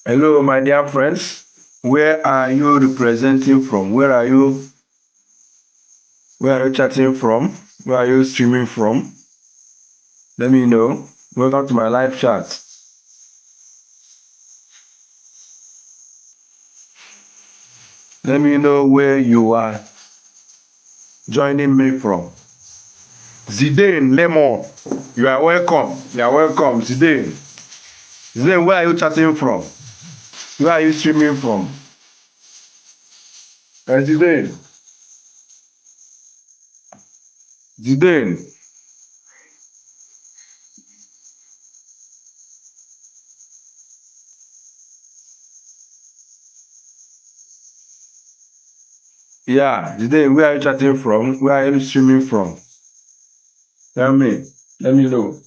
Hello, my dear friends. Where are you representing from? Where are you chatting from? Where are you streaming from? Let me know. Welcome to my live chat. Let me know where you are joining me from. Zidane Lemon, you are welcome. You are welcome, Zidane. Zidane, where are you chatting from? Where are you streaming from? Zidane. Zidane. Yeah, Zidane, where are you chatting from? Where are you streaming from? Tell me. Let me know.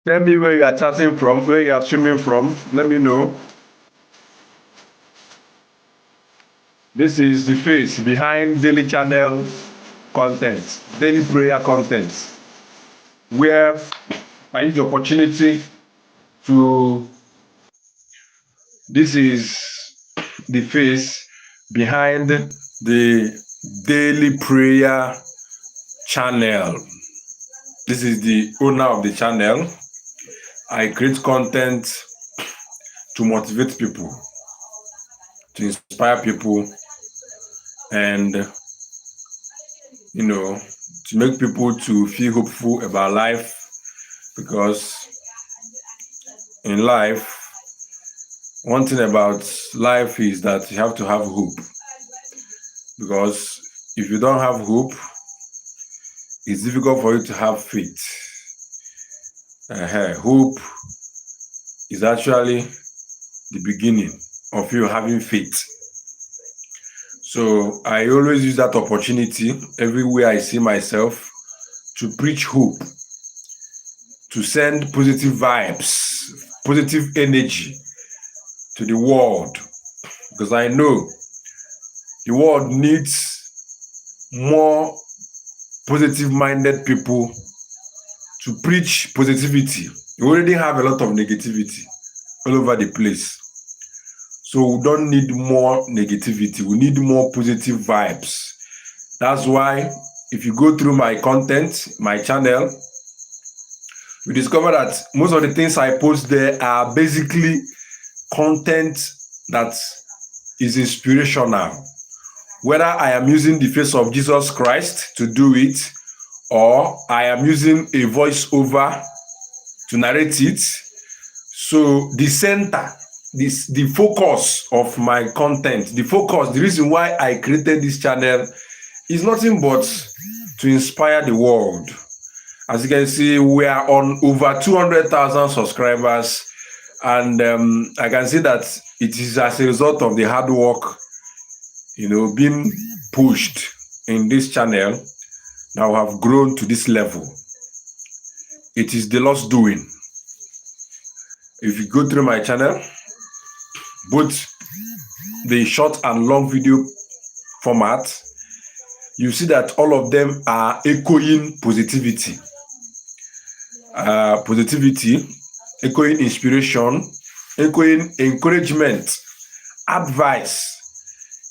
Tell me where you are chatting from, where you are streaming from. Let me know. This is the face behind daily channel content, daily prayer content, where I use the opportunity to. This is the face behind the daily prayer channel. This is the owner of the channel. I create content to motivate people, to inspire people, and to make people to feel hopeful about life, because in life, one thing about life is that you have to have hope, because if you don't have hope, it's difficult for you to have faith. Hope is actually the beginning of you having faith. So I always use that opportunity everywhere I see myself to preach hope, to send positive vibes, positive energy to the world, because I know the world needs more positive minded people to preach positivity. We already have a lot of negativity all over the place. So we don't need more negativity. We need more positive vibes. That's why if you go through my content, my channel, you discover that most of the things I post there are basically content that is inspirational. Whether I am using the face of Jesus Christ to do it, or I am using a voiceover to narrate it. So the center, the focus of my content, the reason why I created this channel is nothing but to inspire the world. As you can see, we are on over 200,000 subscribers, and I can see that it is as a result of the hard work, being pushed in this channel that we have grown to this level. It is the Lord's doing. If you go through my channel, both the short and long video format, you see that all of them are echoing positivity. positivity, echoing inspiration, echoing encouragement, advice,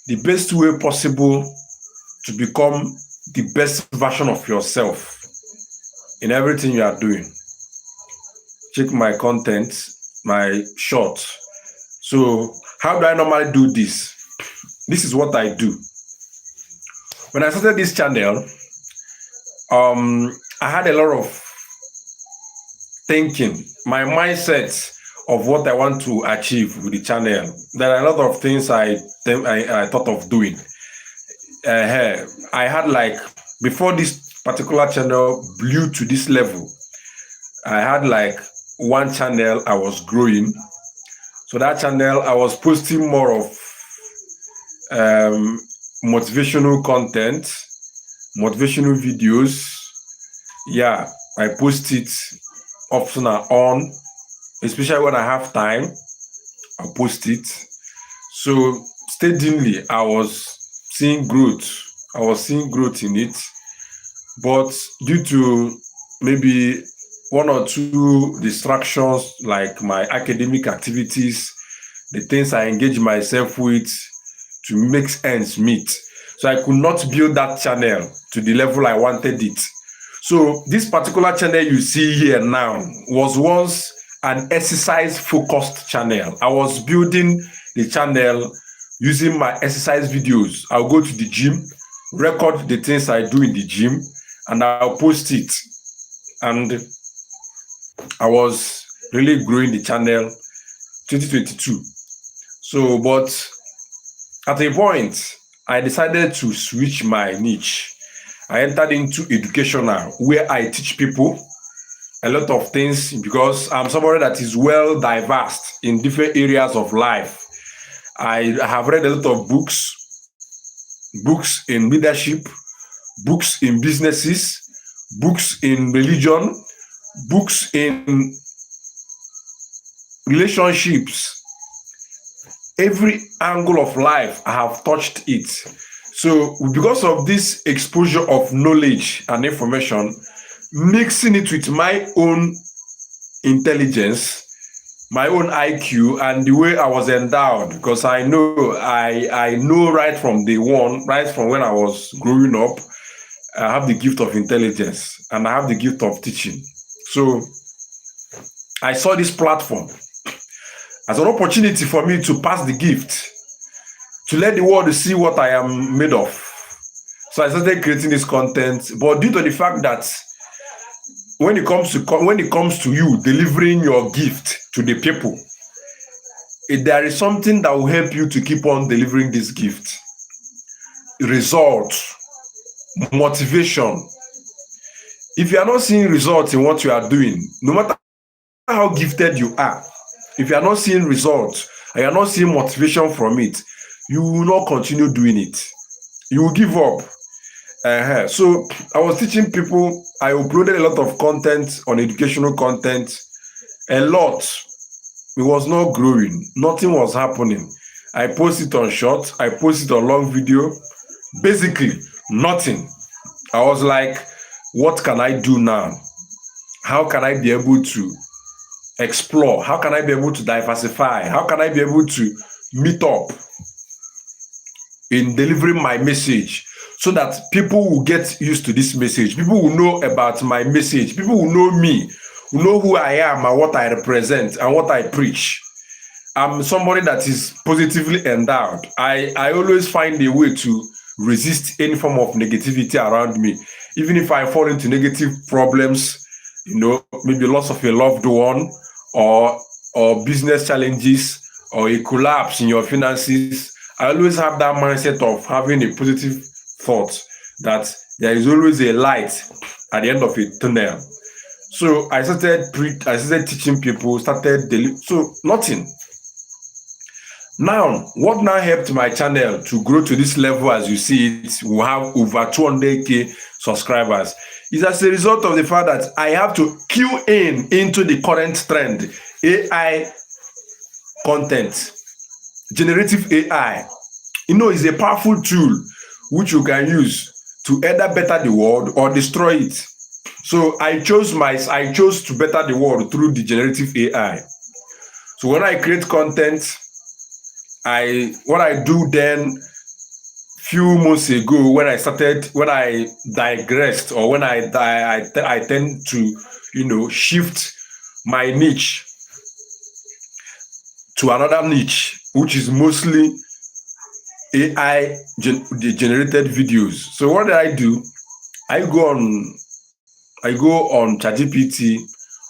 the best way possible to become the best version of yourself in everything you are doing. Check my content, my short. So, how do I normally do this? This is what I do. When I started this channel, I had a lot of thinking, my mindset of what I want to achieve with the channel. There are a lot of things I thought of doing. I had like, before this particular channel blew to this level, I had like one channel I was growing. So that channel I was posting more of motivational content, motivational videos. Yeah, I post it often and on, especially when I have time. I'll post it. So steadily, I was seeing growth. I was seeing growth in it, but due to maybe one or two distractions, like my academic activities, the things I engage myself with to make ends meet. So I could not build that channel to the level I wanted it. So this particular channel you see here now was once an exercise-focused channel. I was building the channel using my exercise videos. I'll go to the gym, record the things I do in the gym, and I'll post it. And I was really growing the channel 2022. So, but at a point, I decided to switch my niche. I entered into educational, where I teach people a lot of things because I'm somebody that is well diverse in different areas of life. I have read a lot of books in leadership, books in businesses, books in religion, books in relationships. Every angle of life, I have touched it. So because of this exposure of knowledge and information, mixing it with my own intelligence, my own IQ, and the way I was endowed, because I know right from day one, right from when I was growing up, I have the gift of intelligence and I have the gift of teaching. So I saw this platform as an opportunity for me to pass the gift, to let the world see what I am made of. So I started creating this content, but due to the fact that when it comes to you delivering your gift to the people, there is something that will help you to keep on delivering this gift. Results, motivation. If you are not seeing results in what you are doing, no matter how gifted you are, if you are not seeing results and you are not seeing motivation from it, you will not continue doing it. You will give up. So I was teaching people. I uploaded a lot of content on educational content. A lot. It was not growing. Nothing was happening. I posted on short. I posted on long video. Basically, nothing. I was like, what can I do now? How can I be able to explore? How can I be able to diversify? How can I be able to meet up in delivering my message so that people will get used to this message? People will know about my message. People will know me, will know who I am and what I represent and what I preach. I'm somebody that is positively endowed. I always find a way to resist any form of negativity around me. Even if I fall into negative problems, maybe loss of a loved one, or business challenges, or a collapse in your finances, I always have that mindset of having a positive thought that there is always a light at the end of a tunnel. So I started teaching people, so nothing. Now, what now helped my channel to grow to this level, as you see it, we have over 200k subscribers, is as a result of the fact that I have to cue into the current trend, AI content, generative AI. Is a powerful tool which you can use to either better the world or destroy it. So I chose to better the world through the generative AI. So when I create content, I what I do then few months ago when I digressed, or when I tend to shift my niche to another niche, which is mostly generated videos. So what did I do? I go on I go on ChatGPT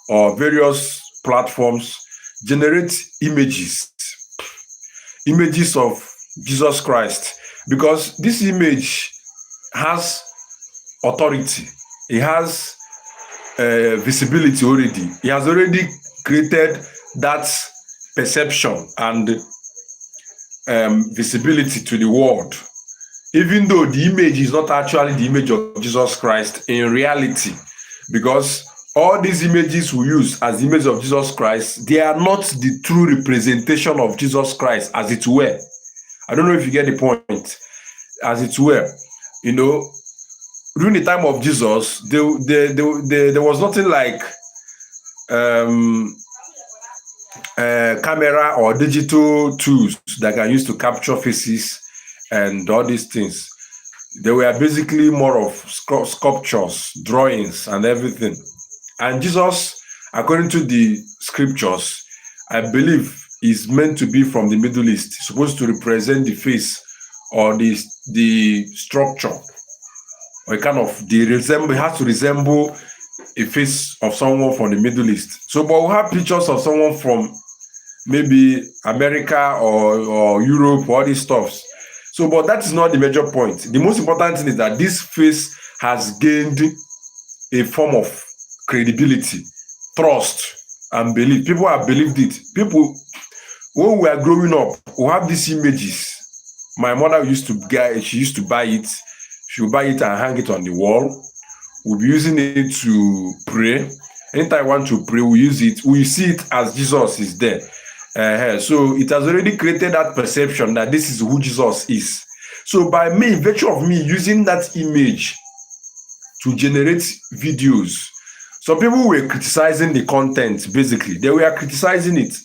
or various platforms, generate images of Jesus Christ, because this image has authority. It has visibility already. He has already created that perception and visibility to the world. Even though the image is not actually the image of Jesus Christ in reality, because all these images we use as the image of Jesus Christ, they are not the true representation of Jesus Christ, as it were. I don't know if you get the point. As it were, you know, during the time of Jesus, there was nothing like um, camera or digital tools that can use to capture faces and all these things. They were basically more of sculptures, drawings, and everything. And Jesus, according to the scriptures, I believe is meant to be from the Middle East, supposed to represent the face or the structure, or a kind of it has to resemble a face of someone from the Middle East. So, but we have pictures of someone from maybe America or Europe, all these stuffs. So, but that is not the major point. The most important thing is that this face has gained a form of credibility, trust, and belief. People have believed it. People, when we are growing up, we have these images. My mother she used to buy it. She would buy it and hang it on the wall. We'll be using it to pray. Anytime I want to pray, we use it. We see it as Jesus is there. So it has already created that perception that this is who Jesus is. So by me, virtue of me using that image to generate videos, some people were criticizing the content. Basically, they were criticizing it.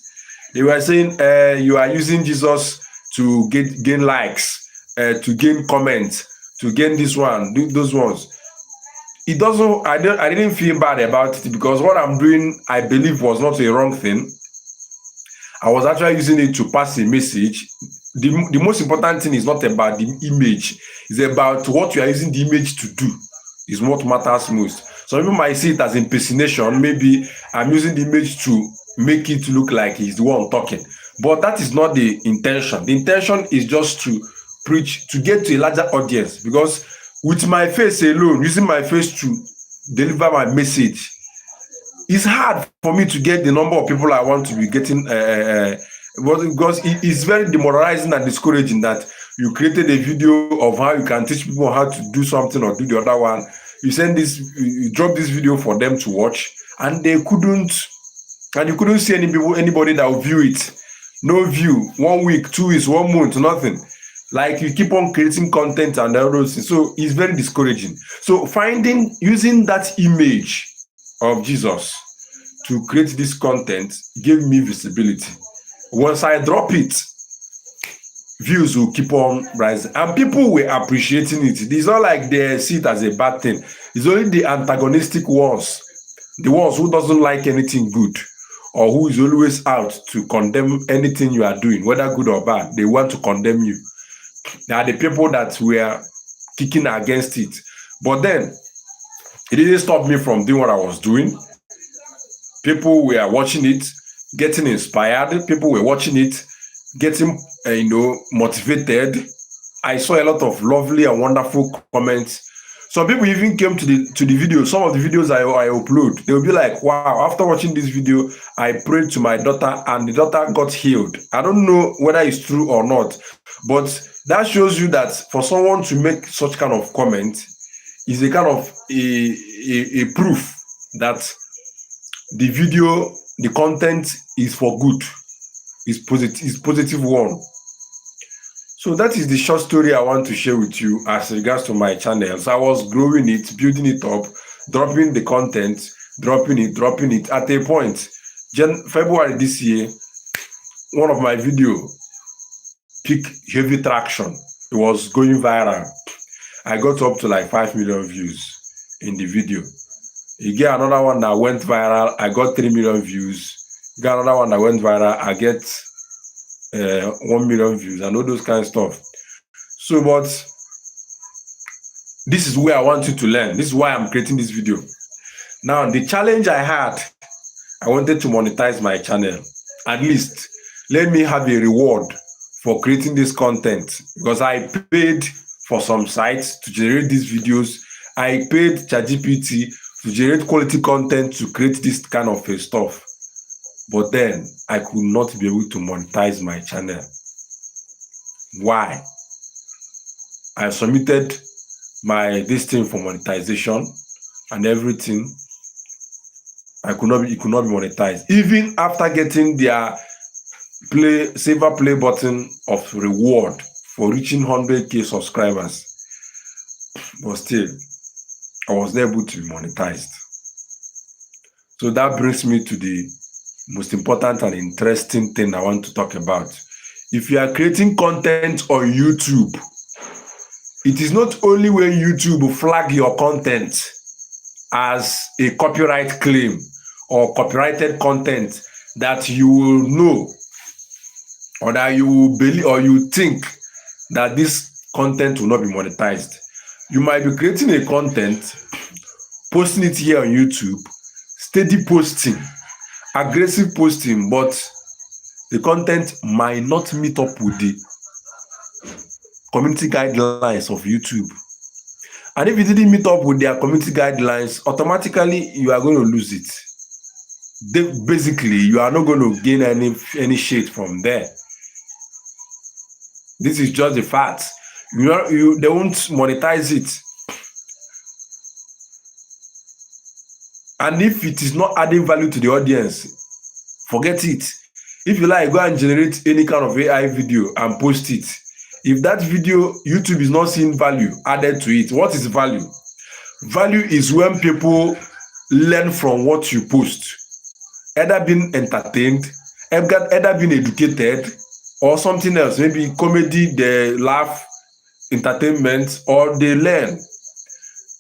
They were saying you are using Jesus to gain likes, to gain comments, to gain this one, those ones. It doesn't. I didn't feel bad about it, because what I'm doing, I believe, was not a wrong thing. I was actually using it to pass a message. The most important thing is not about the image; it's about what you are using the image to do. Is what matters most. Some people might see it as impersonation. Maybe I'm using the image to make it look like he's the one talking, but that is not the intention. The intention is just to preach, to get to a larger audience, because with my face alone, using my face to deliver my message, it's hard for me to get the number of people I want to be getting, because it's very demoralizing and discouraging that you created a video of how you can teach people how to do something or do the other one. You drop this video for them to watch, and you couldn't see anybody that will view it. No view. 1 week, 2 weeks, 1 month, nothing. Like, you keep on creating content and all those things. So it's very discouraging. So using that image of Jesus to create this content gave me visibility. Once I drop it, views will keep on rising, and people were appreciating it. It's not like they see it as a bad thing. It's only the antagonistic ones, the ones who doesn't like anything good, or who is always out to condemn anything you are doing, whether good or bad. They want to condemn you. They are the people that were kicking against it. But then it didn't stop me from doing what I was doing. People were watching it, getting inspired. People were watching it, getting motivated. I saw a lot of lovely and wonderful comments. Some people even came to the video. Some of the videos I upload, they will be like, wow, after watching this video, I prayed to my daughter and the daughter got healed. I don't know whether it's true or not, but that shows you that for someone to make such kind of comment is a kind of a proof that the video, the content is for good, is positive one. So that is the short story I want to share with you as regards to my channel. So I was growing it, building it up, dropping the content, dropping it. At a point, February this year, one of my video picked heavy traction. It was going viral. I got up to like 5 million views in the video. You get another one that went viral, I got 3 million views. You get another one that went viral, I get 1 million views and all those kind of stuff. So, but this is where I want you to learn. This is why I'm creating this video. Now, the challenge I had, I wanted to monetize my channel. At least, let me have a reward for creating this content, because I paid for some sites to generate these videos. I paid ChatGPT to generate quality content to create this kind of stuff. But then I could not be able to monetize my channel. Why? I submitted this thing for monetization and everything. It could not be monetized. Even after getting their silver play button of reward for reaching 100k subscribers, but still I was not able to be monetized. So that brings me to the most important and interesting thing I want to talk about. If you are creating content on YouTube, it is not only when YouTube will flag your content as a copyright claim or copyrighted content that you will know, or that you will believe, or you think that this content will not be monetized. You might be creating a content, posting it here on YouTube, steady posting, aggressive posting, but the content might not meet up with the community guidelines of YouTube. And if it didn't meet up with their community guidelines, automatically you are going to lose it. Basically, you are not going to gain any shade from there. This is just the fact. They won't monetize it. And if it is not adding value to the audience, forget it. If you like, go and generate any kind of AI video and post it. If that video, YouTube is not seeing value added to it, what is value? Value is when people learn from what you post. Either being entertained, either being educated, or something else. Maybe comedy, they laugh, entertainment, or they learn.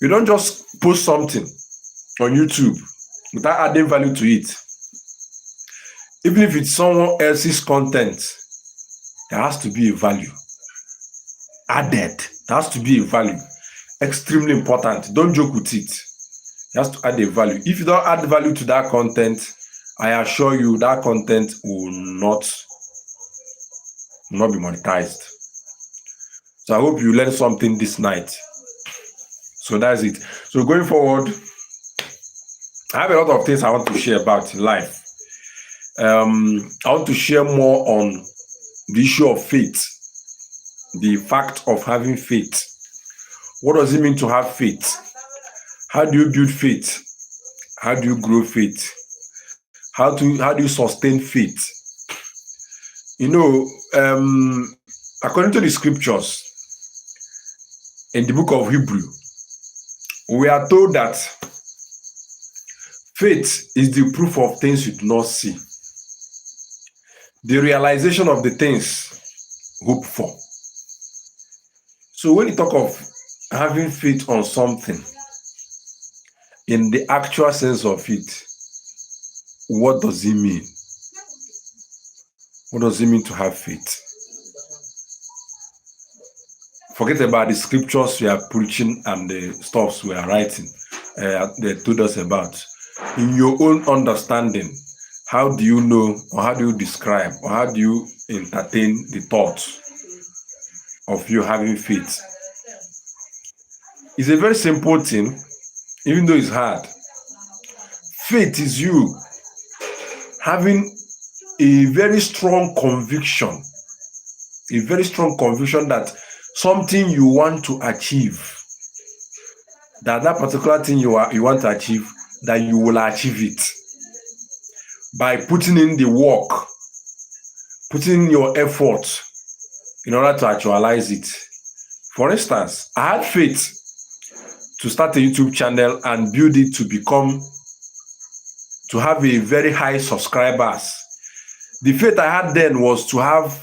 You don't just post something on YouTube without adding value to it. Even if it's someone else's content, there has to be a value added. There has to be a value. Extremely important. Don't joke with it. You have to add a value. If you don't add value to that content, I assure you that content will not be monetized. So I hope you learned something this night. So that's it. So going forward, I have a lot of things I want to share about in life. I want to share more on the issue of faith, the fact of having faith. What does it mean to have faith? How do you build faith? How do you grow faith? How do you sustain faith? You know, according to the scriptures in the book of Hebrew, we are told that faith is the proof of things you do not see, the realization of the things hoped for. So when you talk of having faith on something, in the actual sense of it, what does it mean? What does it mean to have faith? Forget about the scriptures we are preaching and the stuffs we are writing. They told us about. In your own understanding, how do you know, or how do you describe, or how do you entertain the thoughts of you having faith? It's a very simple thing, even though it's hard. Faith is you having a very strong conviction that something you want to achieve, that particular thing you want to achieve, that you will achieve it by putting in the work, putting in your effort in order to actualize it. For instance, I had faith to start a YouTube channel and build it to have a very high subscribers. The faith I had then was to have,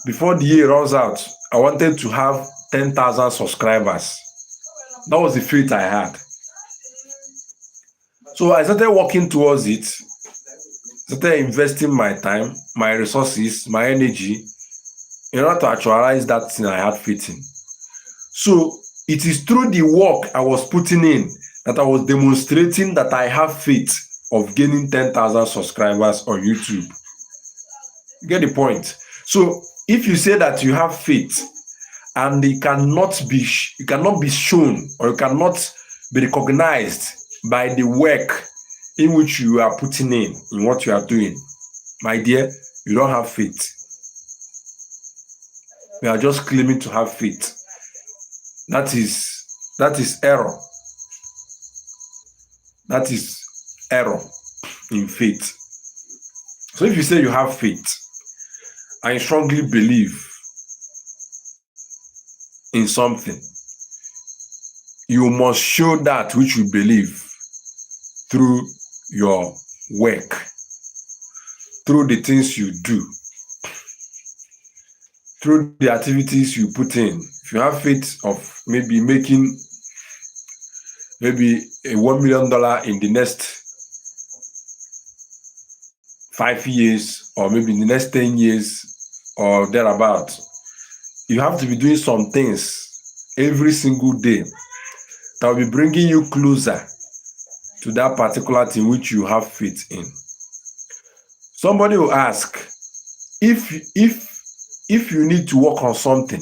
before the year runs out, I wanted to have 10,000 subscribers. That was the faith I had. So I started working towards it, started investing my time, my resources, my energy in order to actualize that thing I had faith in. So it is through the work I was putting in that I was demonstrating that I have faith of gaining 10,000 subscribers on YouTube. You get the point? So if you say that you have faith and it cannot be shown, or you cannot be recognized by the work in which you are putting in what you are doing, my dear, you don't have faith. You are just claiming to have faith. That is error. That is error in faith. So if you say you have faith, I strongly believe in something, you must show that which you believe through your work, through the things you do, through the activities you put in. If you have faith of maybe making a $1 million in the next 5 years, or maybe in the next 10 years or thereabout, you have to be doing some things every single day that will be bringing you closer to that particular thing which you have faith in. Somebody will ask, if you need to work on something,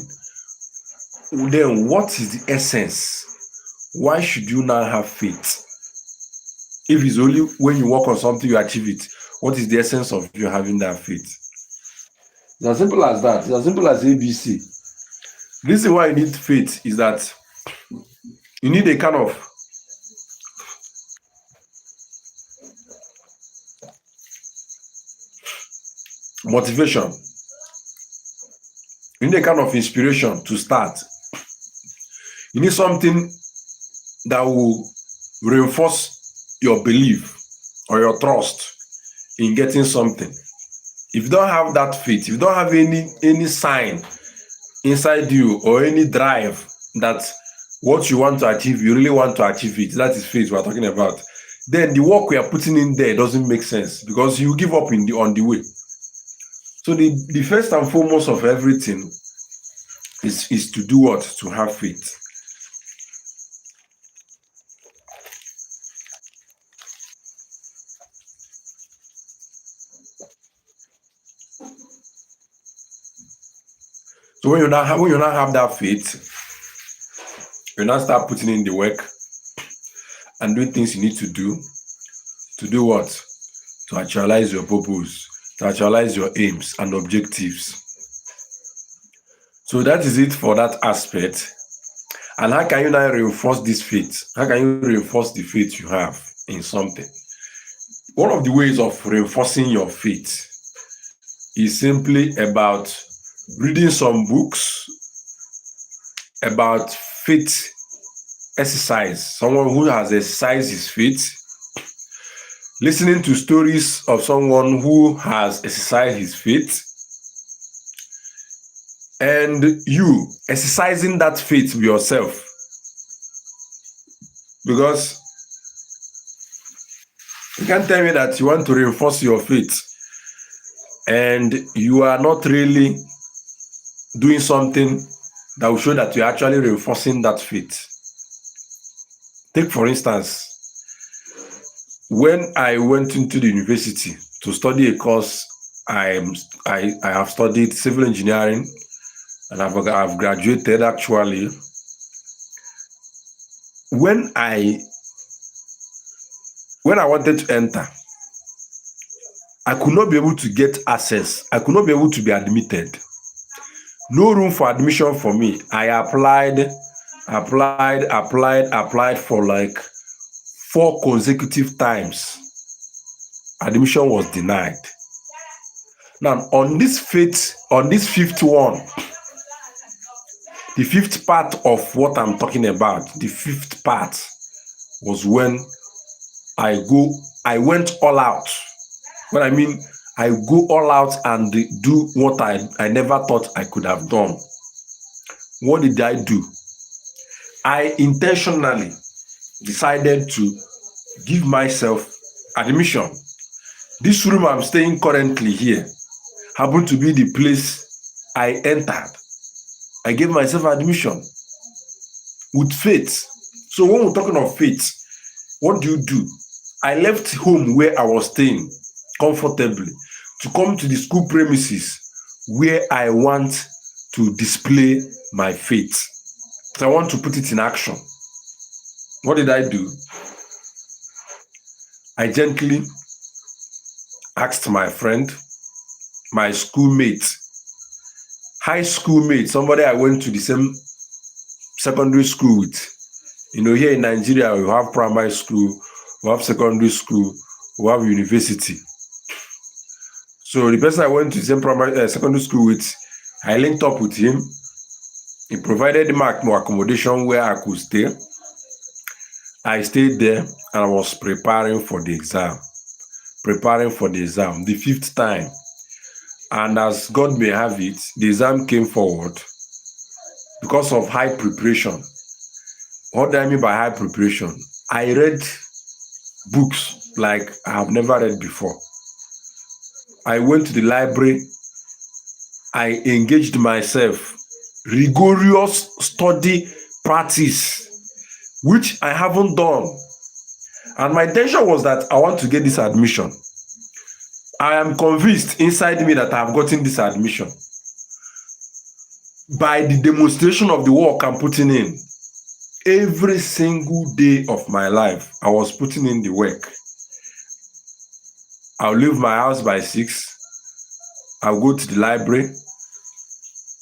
then what is the essence? Why should you not have faith? If it's only when you work on something you achieve it, what is the essence of you having that faith? It's as simple as that. It's as simple as ABC. The reason why you need faith is that you need a kind of motivation. You need a kind of inspiration to start. You need something that will reinforce your belief or your trust in getting something. If you don't have that faith, if you don't have any sign inside you or any drive that what you want to achieve, you really want to achieve it, that is faith we're talking about, then the work we are putting in there doesn't make sense, because you give up on the way. So the first and foremost of everything is to do what? To have faith. So when you not have that faith, you now start putting in the work and doing things you need to do what? To actualize your purpose, to actualize your aims and objectives. So that is it for that aspect. And how can you now reinforce this faith? How can you reinforce the faith you have in something? One of the ways of reinforcing your faith is simply about reading some books about faith exercise, someone who has exercised his faith, listening to stories of someone who has exercised his faith, and you exercising that faith yourself. Because you can't tell me that you want to reinforce your faith and you are not really doing something that will show that you're actually reinforcing that faith. Take, for instance, when I went into the university to study a course, I have studied civil engineering, and I've graduated actually. When I wanted to enter, I could not be able to get access. I could not be able to be admitted. No room for admission for me. I applied for like 4 consecutive times. Admission was denied. Now on this 5th one, The fifth part of what I'm talking about, the fifth part was when I went all out. When I mean I go all out and do what I never thought I could have done. What did I do? I intentionally decided to give myself admission. This room I'm staying currently here happened to be the place I entered. I gave myself admission with faith. So when we're talking of faith, what do? I left home where I was staying comfortably to come to the school premises where I want to display my faith. So I want to put it in action. What did I do? I gently asked my friend, my schoolmate, high schoolmate, somebody I went to the same secondary school with. You know, here in Nigeria, we have primary school, we have secondary school, we have university. So the person I went to the same secondary school with, I linked up with him. He provided me accommodation where I could stay. I stayed there and I was preparing for the exam, the fifth time. And as God may have it, the exam came forward because of high preparation. What do I mean by high preparation? I read books like I have never read before. I went to the library. I engaged myself. Rigorous study practice, which I haven't done. And my intention was that I want to get this admission. I am convinced inside me that I have gotten this admission by the demonstration of the work I'm putting in. Every single day of my life, I was putting in the work. I'll leave my house by 6. I'll go to the library.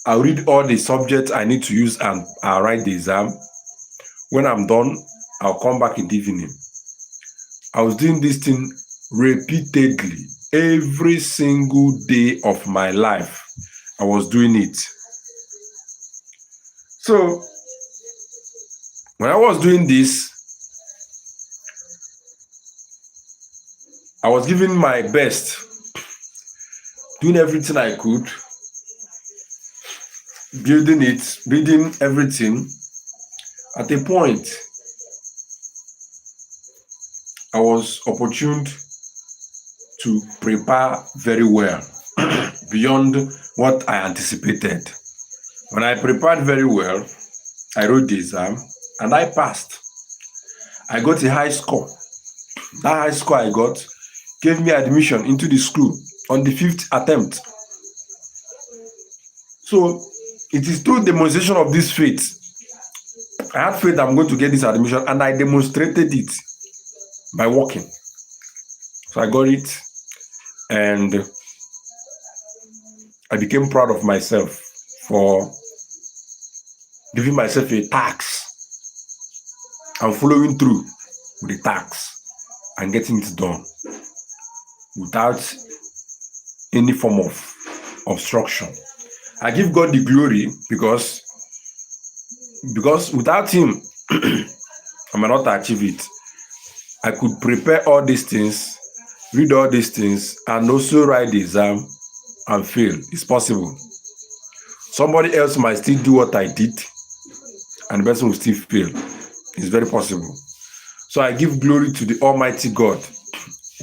I'll read all the subjects I need to use and I'll write the exam. When I'm done, I'll come back in the evening. I was doing this thing repeatedly. Every single day of my life, I was doing it. So, when I was doing this, I was giving my best, doing everything I could, building it, building everything. At a point, I was opportuned to prepare very well, beyond what I anticipated. When I prepared very well, I wrote the exam and I passed. I got a high score. That high score I got gave me admission into the school on the 5th attempt. So it is through demonstration of this faith. I had faith I'm going to get this admission and I demonstrated it by working. So I got it and I became proud of myself for giving myself a task and following through with the task and getting it done without any form of obstruction. I give God the glory because without him, I might not achieve it. I could prepare all these things, read all these things, and also write the exam and fail. It's possible. Somebody else might still do what I did, and the person will still fail. It's very possible. So I give glory to the Almighty God,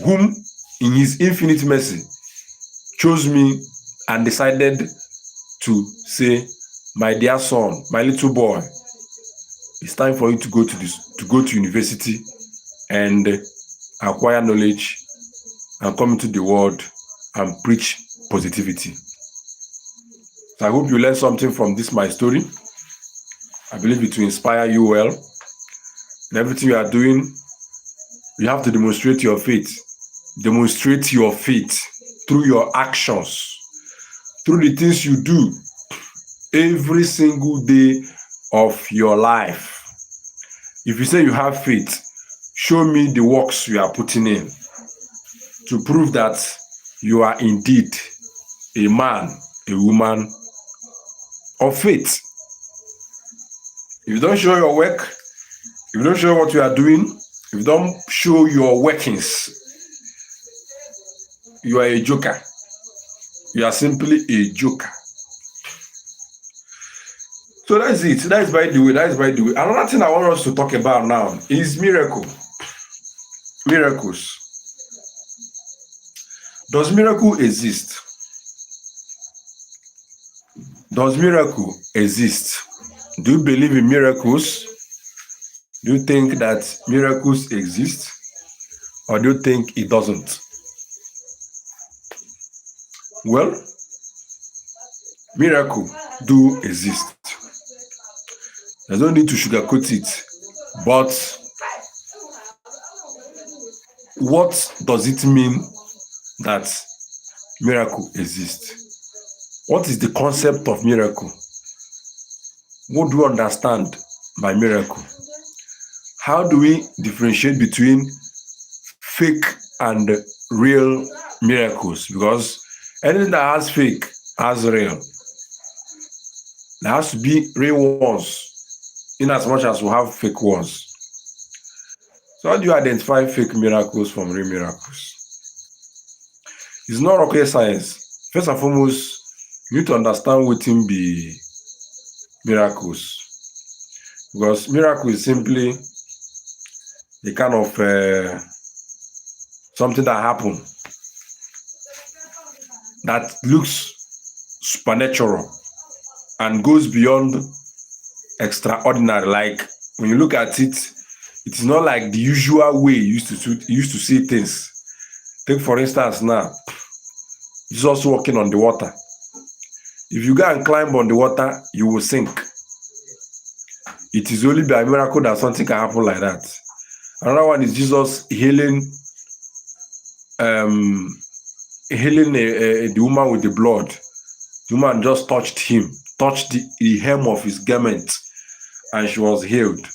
whom in his infinite mercy chose me and decided to say, my dear son, my little boy, it's time for you to go to university and acquire knowledge and come into the world and preach positivity. So I hope you learned something from this my story. I believe it will inspire you well. In everything you are doing, you have to demonstrate your faith. Demonstrate your faith through your actions, through the things you do every single day of your life. If you say you have faith, show me the works you are putting in to prove that you are indeed a man, a woman of faith. If you don't show your work, if you don't show what you are doing, if you don't show your workings, you are a joker. You are simply a joker. So that's it. That is by the way. That is by the way. Another thing I want us to talk about now is miracle. Miracles. Does miracle exist? Does miracle exist? Do you believe in miracles? Do you think that miracles exist? Or do you think it doesn't? Well, miracle do exist. There's no need to sugarcoat it. But what does it mean that miracle exists? What is the concept of miracle? What do you understand by miracle? How do we differentiate between fake and real miracles? Because anything that has fake has real. There has to be real ones, in as much as we have fake ones. So how do you identify fake miracles from real miracles? It's not rocket science. First and foremost, you need to understand what be miracles. Because miracle is simply a kind of something that happened that looks supernatural and goes beyond extraordinary. Like when you look at it, it is not like the usual way you used to see things. Take for instance now, Jesus walking on the water. If you go and climb on the water, you will sink. It is only by a miracle that something can happen like that. Another one is Jesus healing the woman with the blood. The woman just touched the hem of his garment, and she was healed.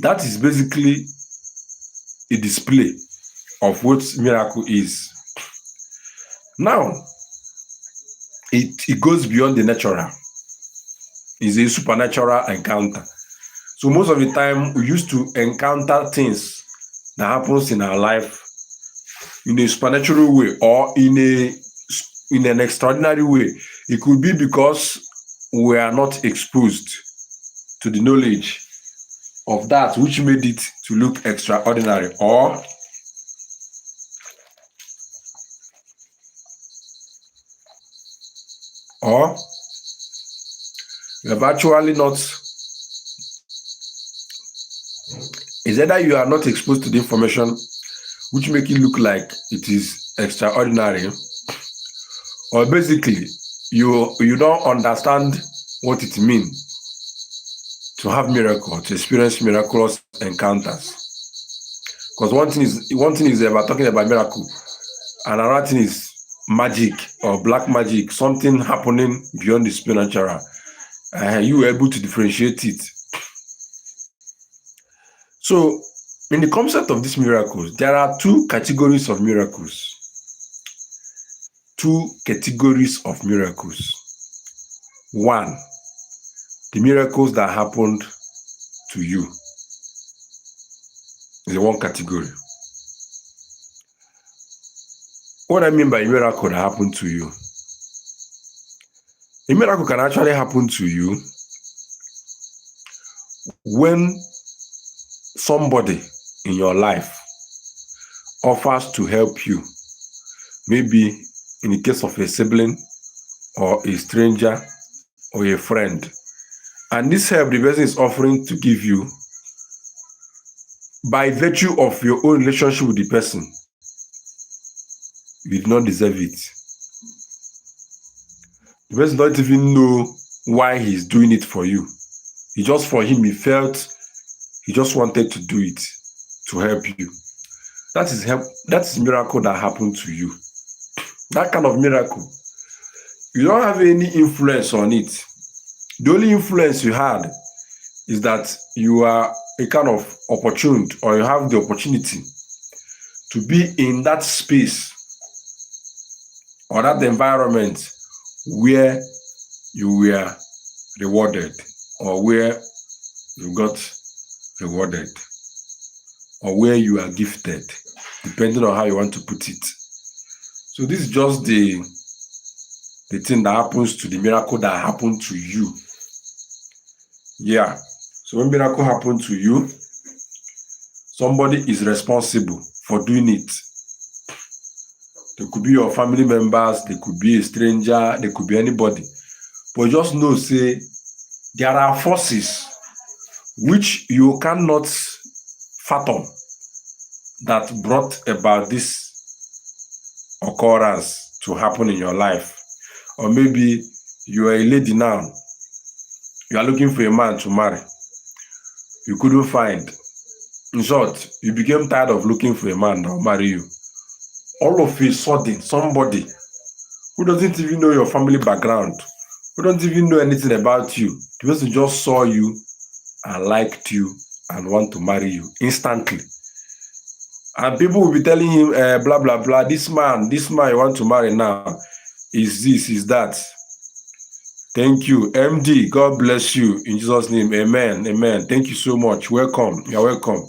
That is basically a display of what miracle is. Now, it goes beyond the natural. It's a supernatural encounter. So most of the time, we used to encounter things that happens in our life in a supernatural way or in an extraordinary way. It could be because we are not exposed to the knowledge of that which made it to look extraordinary, or you have actually not. It's either you are not exposed to the information which make it look like it is extraordinary, or basically you don't understand what it means to have miracle, to experience miraculous encounters. Because one thing is about talking about miracle, and another thing is magic or black magic, something happening beyond the supernatural. You were able to differentiate it. So, in the concept of these miracles, there are two categories of miracles. Two categories of miracles. One, the miracles that happened to you is the one category. What I mean by a miracle that happened to you? A miracle can actually happen to you when somebody in your life offers to help you, maybe in the case of a sibling or a stranger or a friend, and this help the person is offering to give you by virtue of your own relationship with the person, you did not deserve it. The person doesn't even know why he's doing it for you. He just, for him, he felt he just wanted to do it to help you. That is help. That's a miracle that happened to you. That kind of miracle, you don't have any influence on it. The only influence you had is that you are a kind of opportune, or you have the opportunity to be in that space or that environment where you were rewarded, or where you got rewarded, or where you are gifted, depending on how you want to put it. So this is just the thing that happens to the miracle that happened to you. Yeah. So when miracle happened to you, somebody is responsible for doing it. They could be your family members, they could be a stranger, they could be anybody. But just know, say, there are forces which you cannot fathom that brought about this occurrence to happen in your life. Or maybe you are a lady now, you are looking for a man to marry, you couldn't find. In short, you became tired of looking for a man that will marry you. All of a sudden, somebody who doesn't even know your family background, who don't even know anything about you, the person just saw you and liked you and want to marry you instantly. And people will be telling him, blah, blah, blah, this man you want to marry now is this, is that. Thank you. MD, God bless you. In Jesus' name, amen, amen. Thank you so much. Welcome. You're welcome.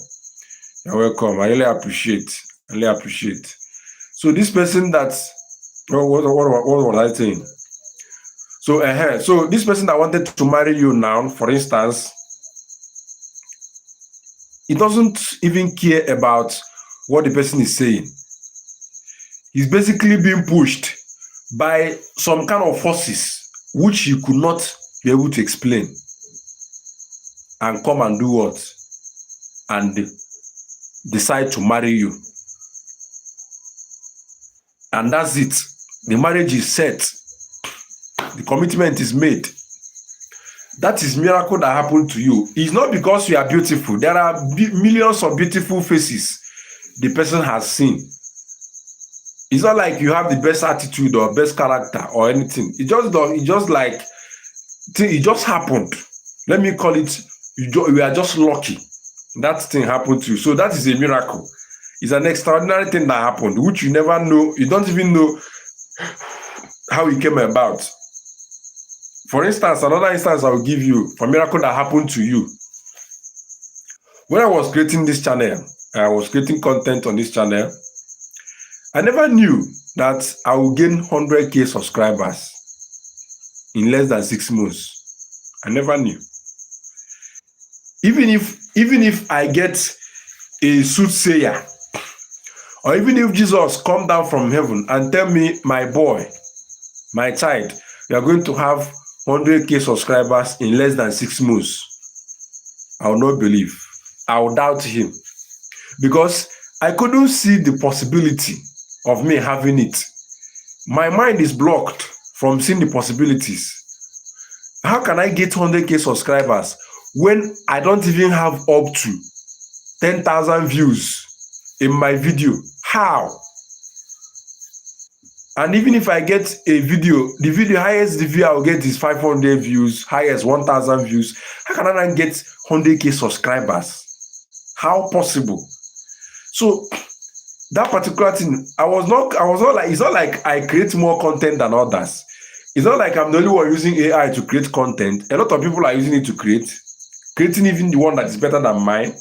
You're welcome. I really appreciate. So this person what was I saying? So this person that wanted to marry you now, for instance, he doesn't even care about what the person is saying. He's basically being pushed by some kind of forces which he could not be able to explain, and come and do what? And decide to marry you. And that's it. The marriage is set. The commitment is made. That is miracle that happened to you. It's not because you are beautiful. There are millions of beautiful faces the person has seen. It's not like you have the best attitude or best character or anything. It just happened. Let me call it, you are just lucky. That thing happened to you. So that is a miracle. It's an extraordinary thing that happened, which you never know. You don't even know how it came about. For instance, another instance I will give you for a miracle that happened to you. When I was creating this channel, I was creating content on this channel, I never knew that I would gain 100k subscribers in less than 6 months. I never knew. Even if I get a soothsayer, or even if Jesus come down from heaven and tell me, my boy, my child, you are going to have 100k subscribers in less than 6 months, I will not believe. I will doubt him, because I couldn't see the possibility of me having it. My mind is blocked from seeing the possibilities. How can I get 100k subscribers when I don't even have up to 10,000 views in my video? How? And even if I get a video, highest the view I will get is 500 views, highest 1,000 views. How can I get 100k subscribers? How possible? So that particular thing, I was not like, it's not like I create more content than others. It's not like I'm the only one using AI to create content. A lot of people are using it to creating even the one that is better than mine,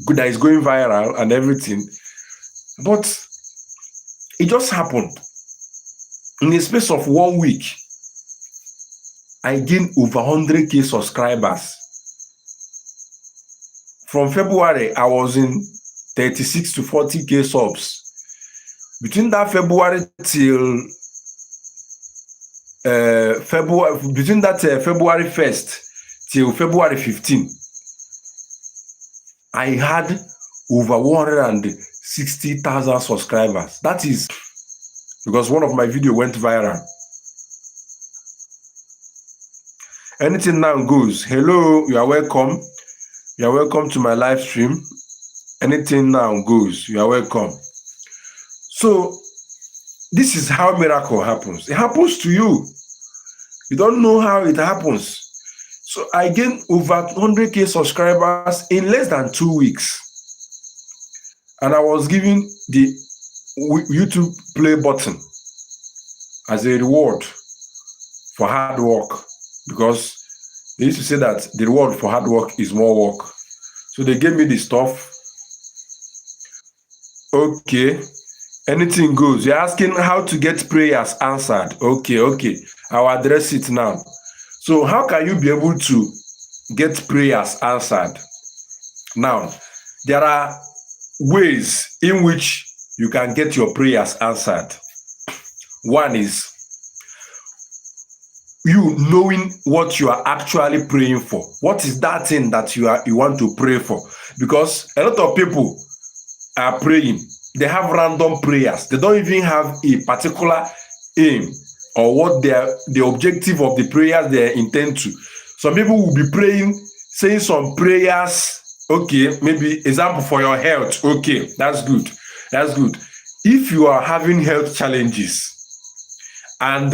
good, that is going viral and everything. But it just happened. In the space of 1 week, I gained over 100k subscribers. From February, I was in 36 to 40k subs. Between that February till February 1st till February 15, I had over 160,000 subscribers. That is because one of my videos went viral. Anything now goes. Hello, you are welcome. You are welcome to my live stream. Anything now goes. You are welcome. So this is how miracle happens. It happens to you. You don't know how it happens. So I gained over 100k subscribers in less than 2 weeks. And I was given the YouTube play button as a reward for hard work, because They used to say that the reward for hard work is more work. So they gave me the stuff. Okay, anything goes. You're asking how to get prayers answered. Okay, okay. I'll address it now. So how can you be able to get prayers answered? Now, there are ways in which you can get your prayers answered. One is you knowing what you are actually praying for. What is that thing that you want to pray for? Because a lot of people are praying. They have random prayers. They don't even have a particular aim or what the objective of the prayers they intend to. Some people will be praying, saying some prayers. Okay, maybe example for your health. Okay, that's good. That's good. If you are having health challenges and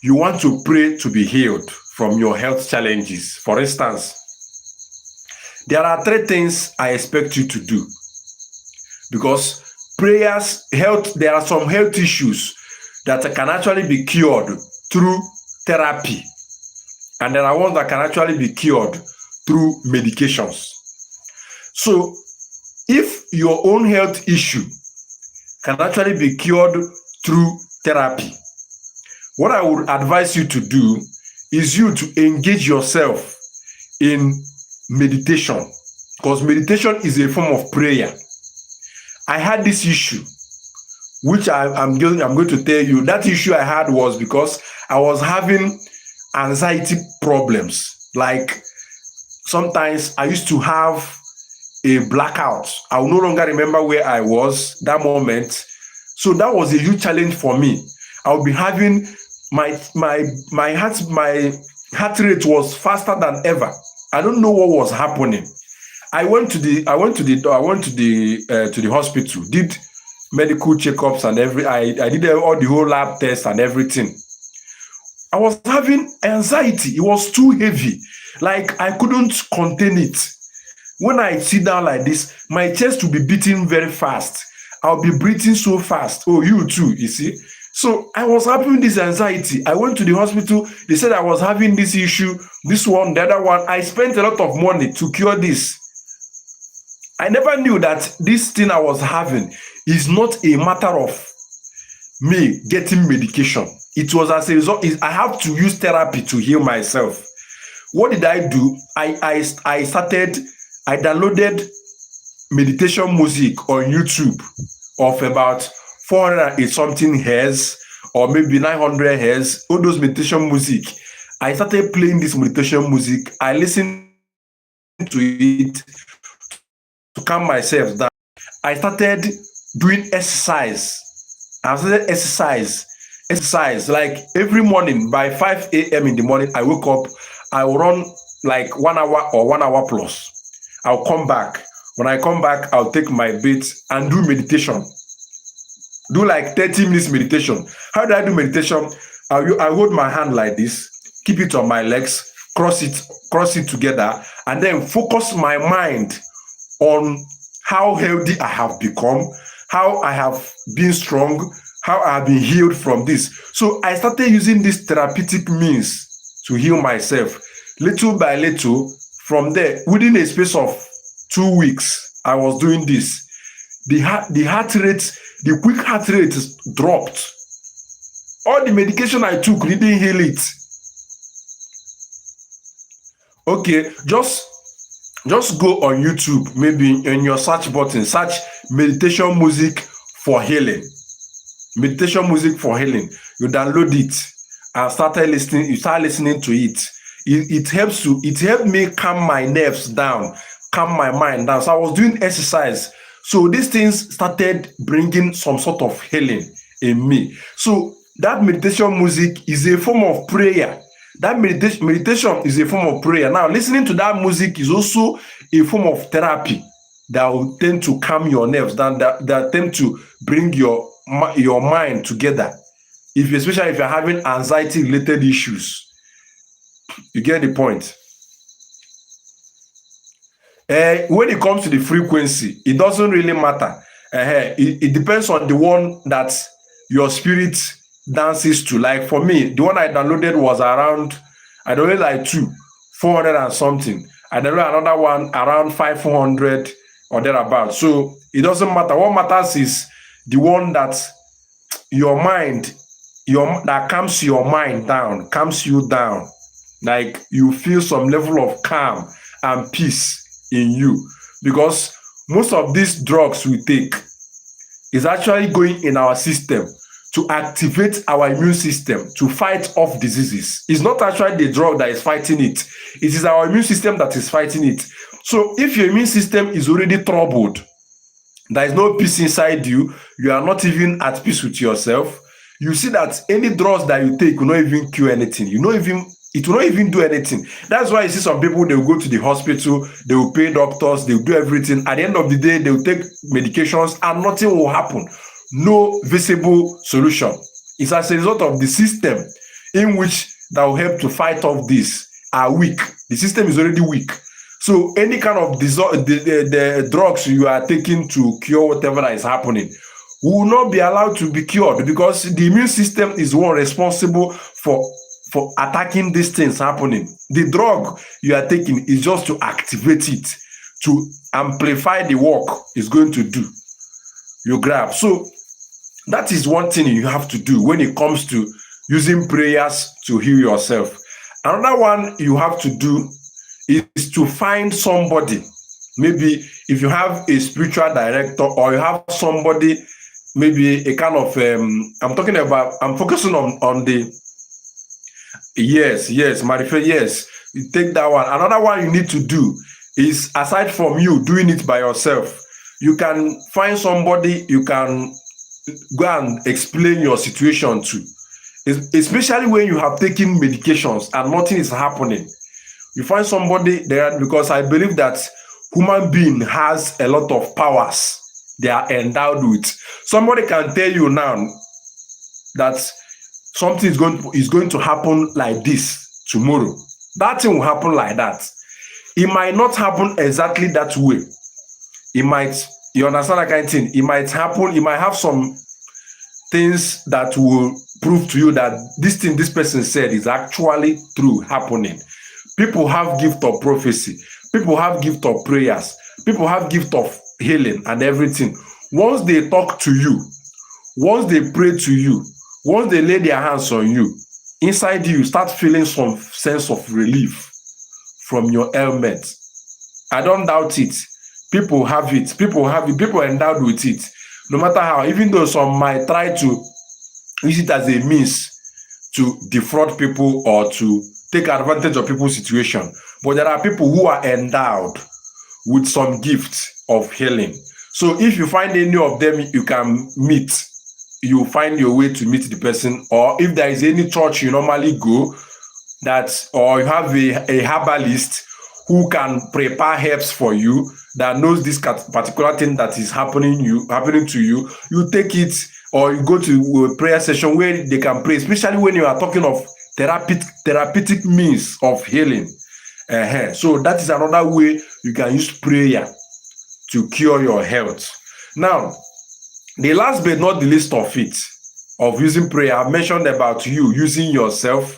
you want to pray to be healed from your health challenges, for instance, there are 3 things I expect you to do. Because prayers, health, there are some health issues that can actually be cured through therapy. And there are ones that can actually be cured through medications. So if your own health issue can actually be cured through therapy, what I would advise you to do is you to engage yourself in meditation, because meditation is a form of prayer. I had this issue, which I'm going to tell you. That issue I had was because I was having anxiety problems. Like sometimes I used to have a blackout. I will no longer remember where I was that moment. So that was a huge challenge for me. I would be having my heart rate was faster than ever. I don't know what was happening. I went to the hospital, did medical checkups and I did all the whole lab tests and everything. I was having anxiety. It was too heavy. Like I couldn't contain it. When I sit down like this, my chest will be beating very fast. I'll be breathing so fast. Oh, you too, you see. So I was having this anxiety. I went to the hospital. They said I was having this issue, this one, the other one. I spent a lot of money to cure this. I never knew that this thing I was having is not a matter of me getting medication. It was as a result, I have to use therapy to heal myself. What did I do? I downloaded meditation music on YouTube of about 400 and something hertz or maybe 900 hertz, all those meditation music. I started playing this meditation music. I listened to it to calm myself down. I started doing exercise. I started exercise like every morning by 5 a.m. in the morning. I wake up, I will run like 1 hour or 1 hour plus. I'll come back. When I come back, I'll take my bath and do meditation. Do like 30 minutes meditation. How do I do meditation? I hold my hand like this, keep it on my legs, cross it together, and then focus my mind on how healthy I have become, how I have been strong, how I have been healed from this. So I started using this therapeutic means to heal myself. Little by little, from there, within a space of 2 weeks, I was doing this. The heart rate, the quick heart rate dropped. All the medication I took didn't heal it. Okay, just go on YouTube, maybe in your search button, search meditation music for healing. Meditation music for healing. You download it and start listening to it. It helped me calm my nerves down, calm my mind down. So I was doing exercise. So these things started bringing some sort of healing in me. So that meditation music is a form of prayer. That meditation is a form of prayer. Now, listening to that music is also a form of therapy that will tend to calm your nerves down, that tend to bring your mind together. Especially if you're having anxiety-related issues. You get the point. When it comes to the frequency, it doesn't really matter. It depends on the one that your spirit dances to. Like for me, the one I downloaded was around, I downloaded like 2, 400 and something, and then another one around 500 or thereabout. So it doesn't matter. What matters is the one that your mind, that calms your mind down, calms you down. Like you feel some level of calm and peace in you. Because most of these drugs we take is actually going in our system to activate our immune system to fight off diseases. It's not actually the drug that is fighting it. It is our immune system that is fighting it. So if your immune system is already troubled, there is no peace inside you, you are not even at peace with yourself, you see that any drugs that you take will not even cure anything. It will not even do anything. That's why you see some people, they will go to the hospital, they will pay doctors, they will do everything. At the end of the day, they will take medications and nothing will happen. No visible solution. It's as a result of the system in which that will help to fight off this are weak. The system is already weak. So any kind of the drugs you are taking to cure whatever that is happening will not be allowed to be cured, because the immune system is one responsible for attacking these things happening. The drug you are taking is just to activate it, to amplify the work it's going to do. You grab. So that is one thing you have to do when it comes to using prayers to heal yourself. Another one you have to do is to find somebody. Maybe if you have a spiritual director, or you have somebody, maybe a kind of I'm focusing on the yes, Marife, yes. You take that one. Another one you need to do is, aside from you doing it by yourself, you can find somebody you can go and explain your situation to. Especially when you have taken medications and nothing is happening. You find somebody there, because I believe that human being has a lot of powers they are endowed with. Somebody can tell you now that something is going to happen like this tomorrow. That thing will happen like that. It might not happen exactly that way. It might, you understand that kind of thing? It might happen, it might have some things that will prove to you that this thing this person said is actually true happening. People have gift of prophecy. People have gift of prayers. People have gift of healing and everything. Once they talk to you, once they pray to you, once they lay their hands on you, inside you start feeling some sense of relief from your ailment. I don't doubt it. People have it. People have it. People are endowed with it. No matter how, even though some might try to use it as a means to defraud people or to take advantage of people's situation. But there are people who are endowed with some gift of healing. So if you find any of them you can meet, you find your way to meet the person. Or if there is any church you normally go, that, or you have a herbalist who can prepare herbs for you, that knows this particular thing that is happening to you, you take it, or you go to a prayer session where they can pray, especially when you are talking of therapeutic means of healing. So that is another way you can use prayer to cure your health. Now, the last but not the least of it, of using prayer, I mentioned about you using yourself,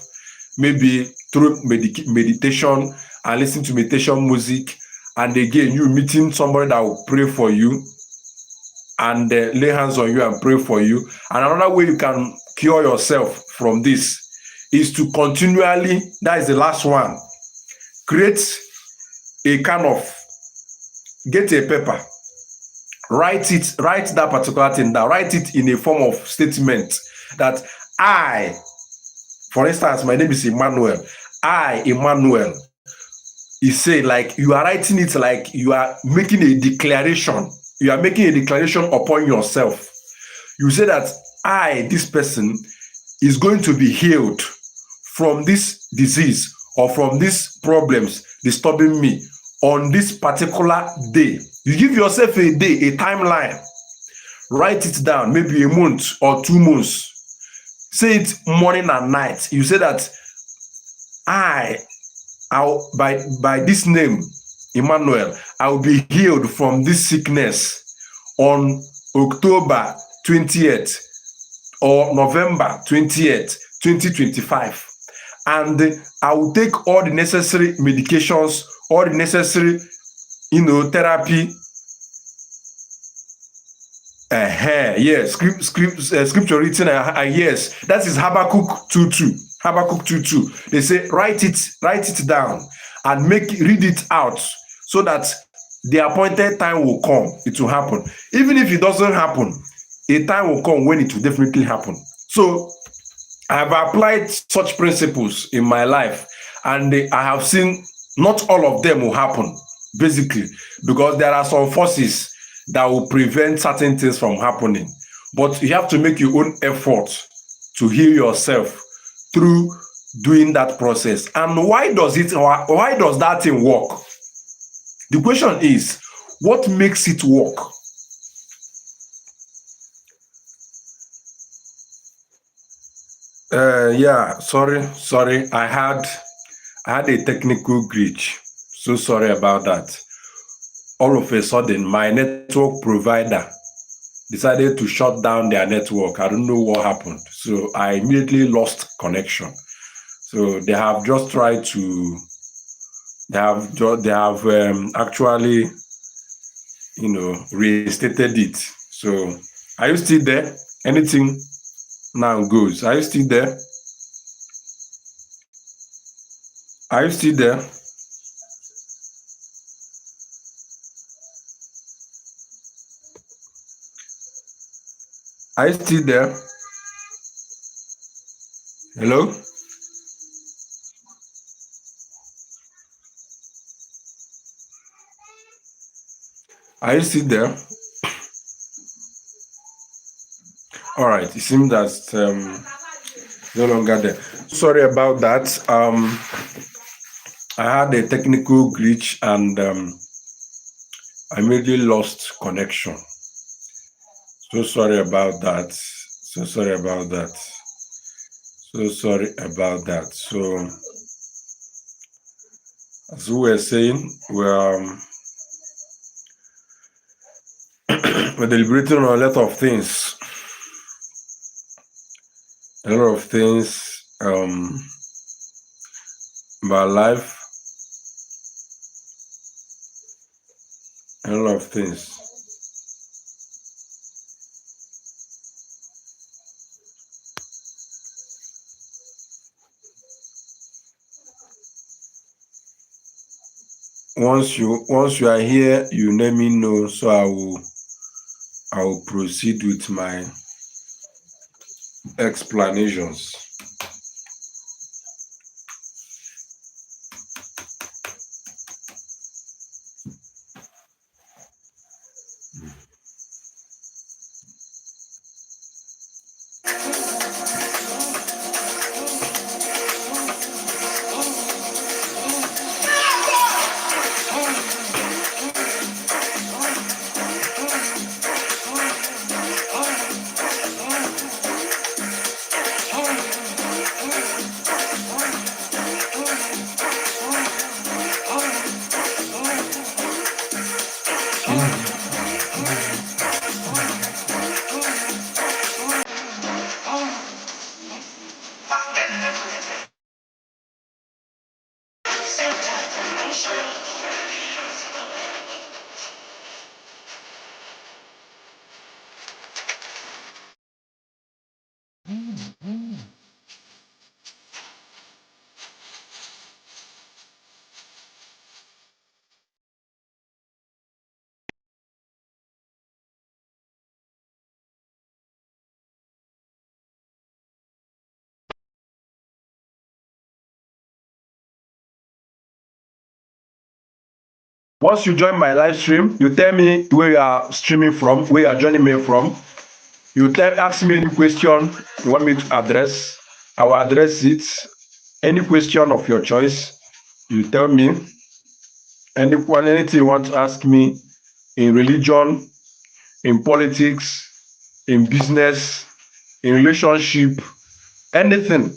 maybe through meditation and listening to meditation music, and again you meeting somebody that will pray for you and lay hands on you and pray for you. And another way you can cure yourself from this is to continually, that is the last one, create a kind of, get a paper, write that particular thing down, write it in a form of statement that I, for instance, my name is Emmanuel. I, Emmanuel, is say, like you are writing it like you are making a declaration. You are making a declaration upon yourself. You say that I, this person, is going to be healed from this disease or from these problems disturbing me on this particular day. You give yourself a day, a timeline. Write it down, maybe a month or 2 months. Say it morning and night. You say that I'll by this name, Emmanuel, I will be healed from this sickness on October 20th or November 20th, 2025. And I will take all the necessary medications, all the necessary, therapy. Yes, scripture written. Yes, that is Habakkuk 2:2. Habakkuk 2:2. They say write it down, and read it out, so that the appointed time will come. It will happen. Even if it doesn't happen, a time will come when it will definitely happen. So I have applied such principles in my life, and I have seen not all of them will happen, basically, because there are some forces that will prevent certain things from happening. But you have to make your own effort to heal yourself through doing that process. And why does that thing work? The question is, what makes it work? Yeah, sorry. I had a technical glitch. So sorry about that. All of a sudden, my network provider decided to shut down their network. I don't know what happened. So I immediately lost connection. So they have just tried to, they have actually, reinstated it. So are you still there? Anything now goes. Are you still there? Are you still there? Are you still there? Hello? Are you still there? All right. It seems that no longer there. Sorry about that. I had a technical glitch, and I immediately lost connection. So sorry about that. So sorry about that. So sorry about that. So, as we were saying, we're deliberating on a lot of things. A lot of things about life. A lot of things. Once you are here, you let me know, so I will proceed with my explanations. Once you join my live stream, you tell me where you are streaming from, where you are joining me from. Ask me any question you want me to address. I will address it. Any question of your choice, you tell me. Anything you want to ask me in religion, in politics, in business, in relationship, anything,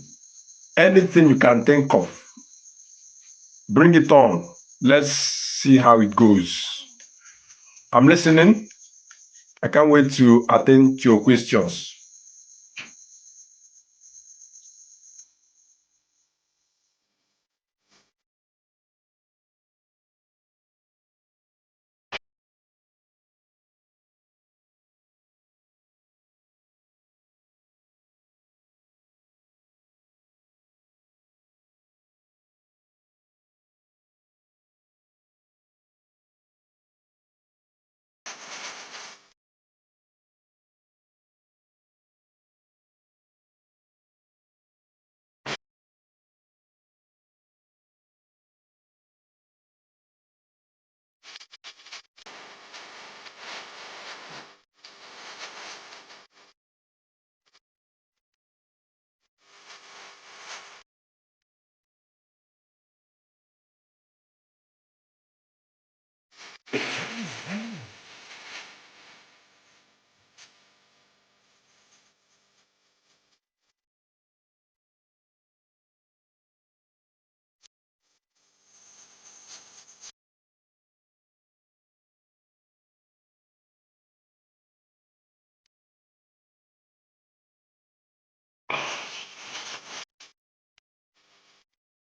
anything you can think of, bring it on. Let's see how it goes. I'm listening. I can't wait to attend to your questions.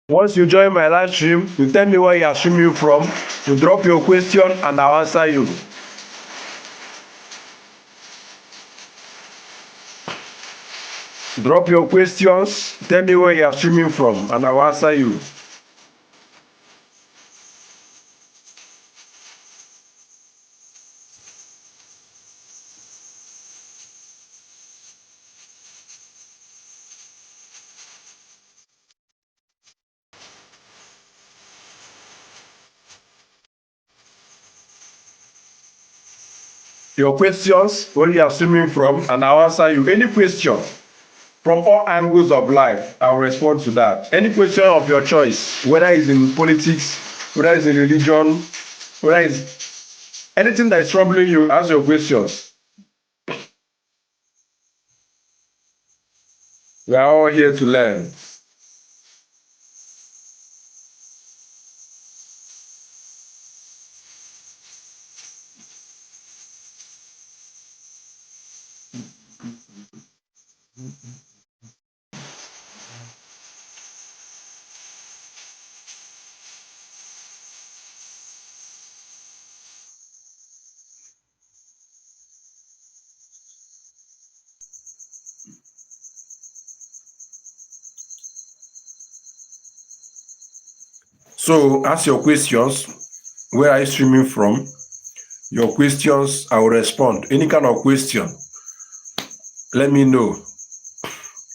Once you join my live stream, you tell me where you are streaming from, you drop your question and I'll answer you. Drop your questions, tell me where you are streaming from and I'll answer you. Your questions, where you are streaming from, and I'll answer you. Any question from all angles of life, I'll respond to that. Any question of your choice, whether it's in politics, whether it's in religion, whether it's anything that is troubling you, ask your questions. We are all here to learn. So ask your questions. Where are you streaming from? Your questions, I will respond. Any kind of question, let me know.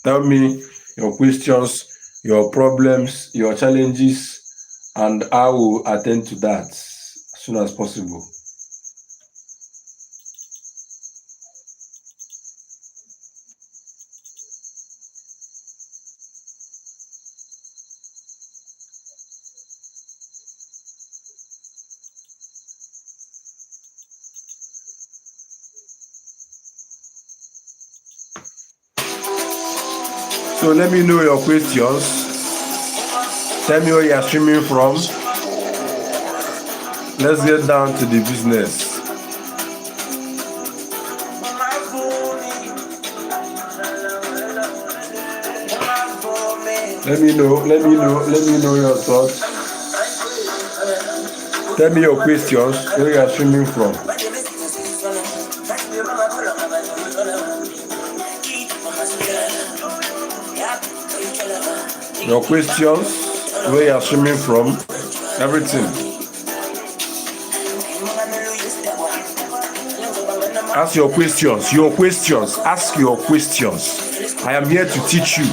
Tell me your questions, your problems, your challenges, and I will attend to that as soon as possible. So let me know your questions. Tell me where you are streaming from. Let's get down to the business. Let me know your thoughts. Tell me your questions, where you are streaming from. Your questions, where you are streaming from, everything. Ask your questions, ask your questions. I am here to teach you.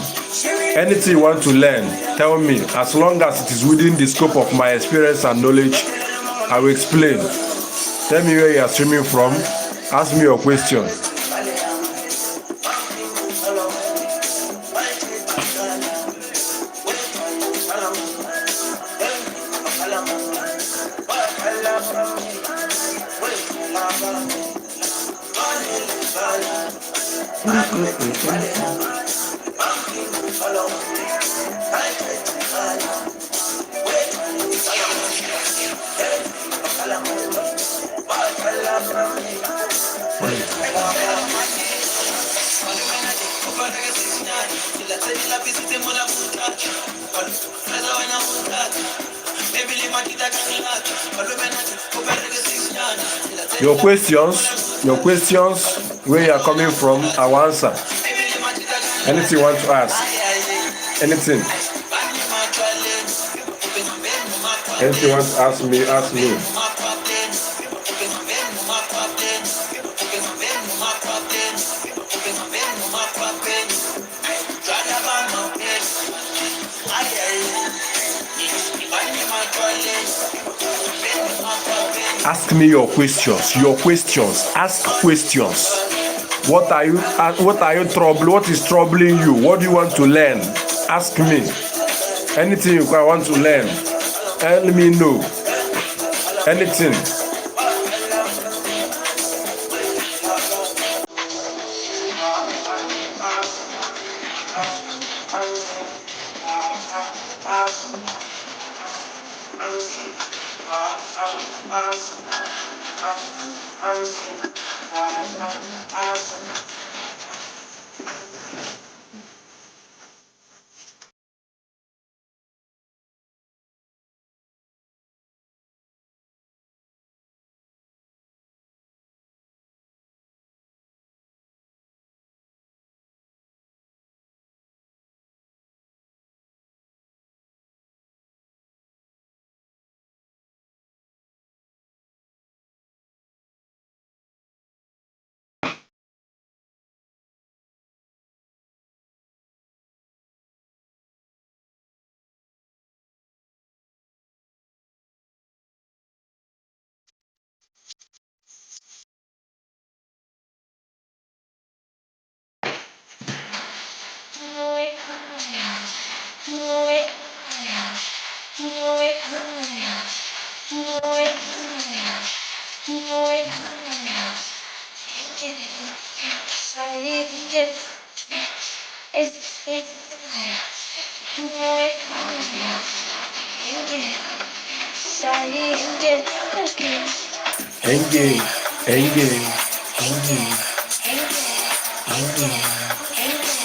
Anything you want to learn, tell me. As long as it is within the scope of my experience and knowledge, I will explain. Tell me where you are streaming from. Ask me your question. Your questions, where you are coming from, I will answer. Anything you want to ask, anything you want to ask me, ask me. Ask me your questions. Ask questions. What are you troubling? What is troubling you? What do you want to learn? Ask me. Anything you want to learn, let me know. Anything. Engage, engage, engage, engage. Engage.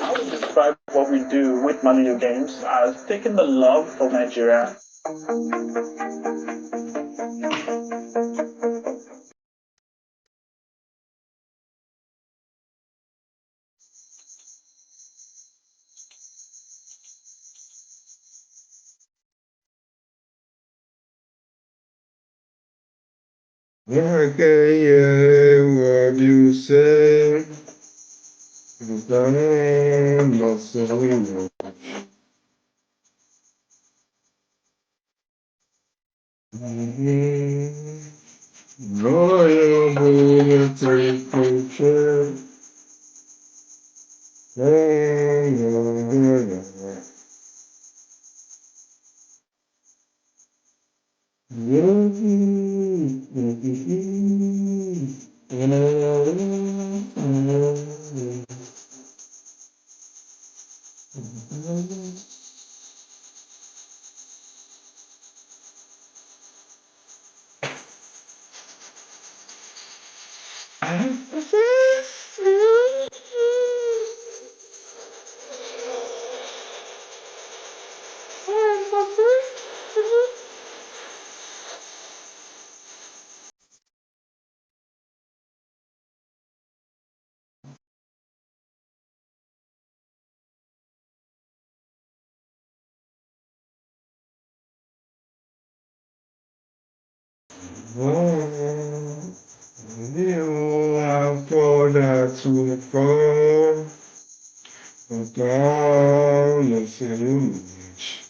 I would describe what we do with Manu Games as taking the love of Nigeria. Okay, yeah, what you say? The name of the Royal military culture. You have for that to fall down the village.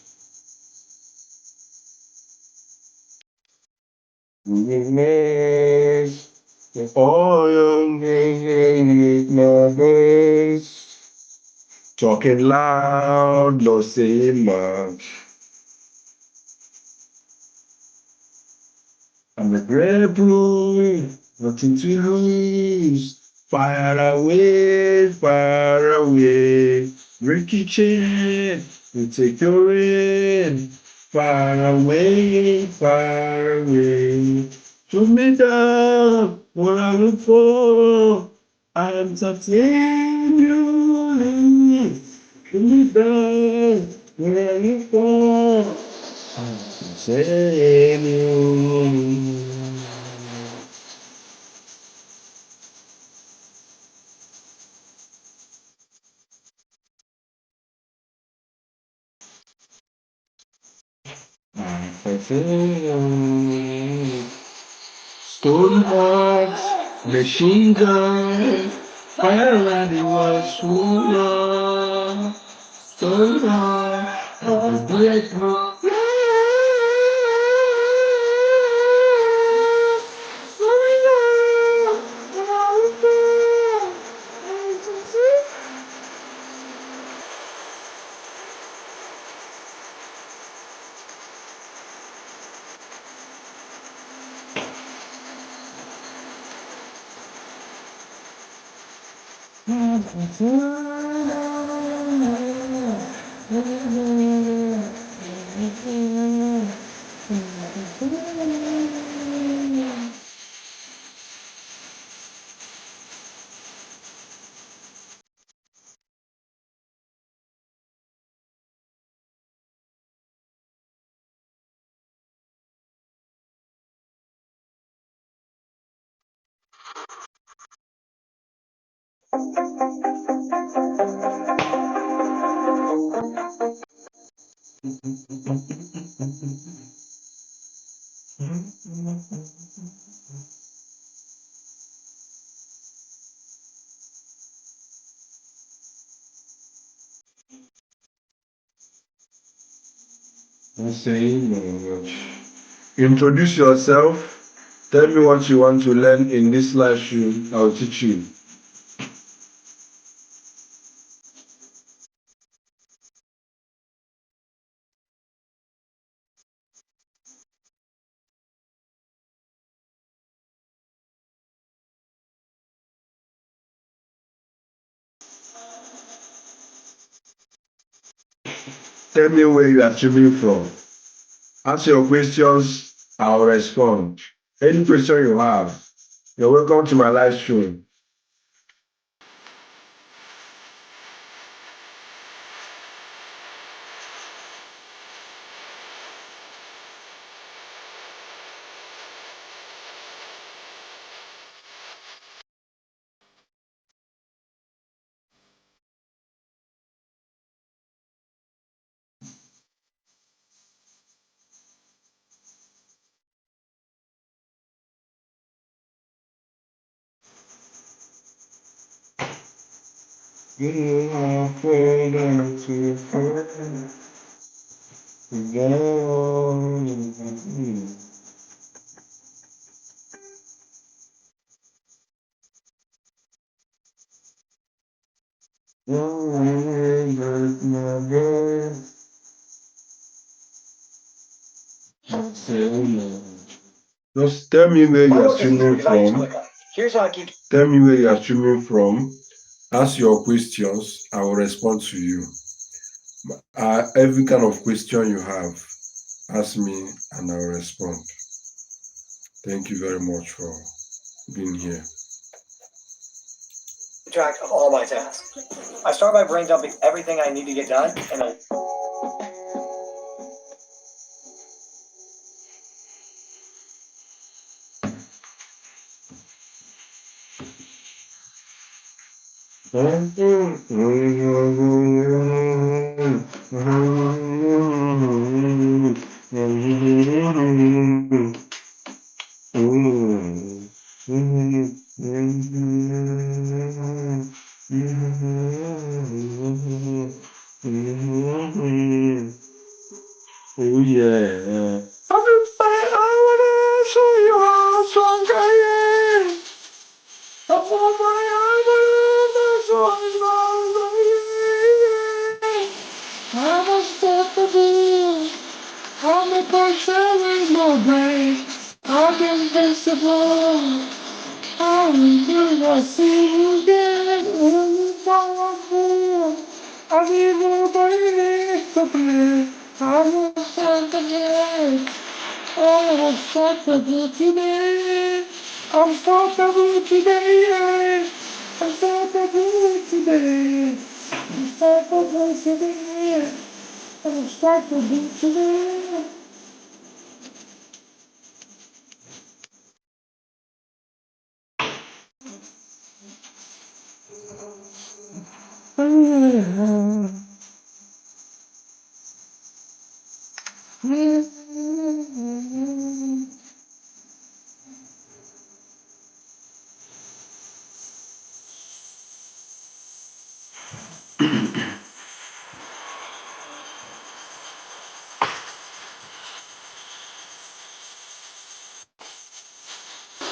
Witness the oil with my voice. Talking loud, no saying much. I'm a brave boy, nothing to lose. Fire away. Ricky Chan, you take your win. Far away, far away. Shoot me down. When I look for, I am continually in the dark. When I look for, I am continually. Stone hearts, machine guns, fire around the world, school. Stone hearts, break heart. Introduce yourself. Tell me what you want to learn in this live stream. I'll teach you. Tell me where you are streaming from. Ask your questions, I'll respond. Any question you have, you're welcome to my live stream. Just tell me where you are streaming from. Tell me where you are streaming from. Ask your questions. I will respond to you. Every kind of question you have, ask me and I will respond. Thank you very much for being here. Track of all my tasks. I start my brain dumping everything I need to get done, and I Oh yeah. Everybody, I wanna show you how strong I am. Oh my, I'm unstoppable. I'm a person with no brain. I'm invincible. I'm never seen again. I'm powerful. I'm evil, but it's the plan. I'm unstoppable. I'm unstoppable today. Unstoppable today. Unstoppable today. Unstoppable today. Unstoppable today.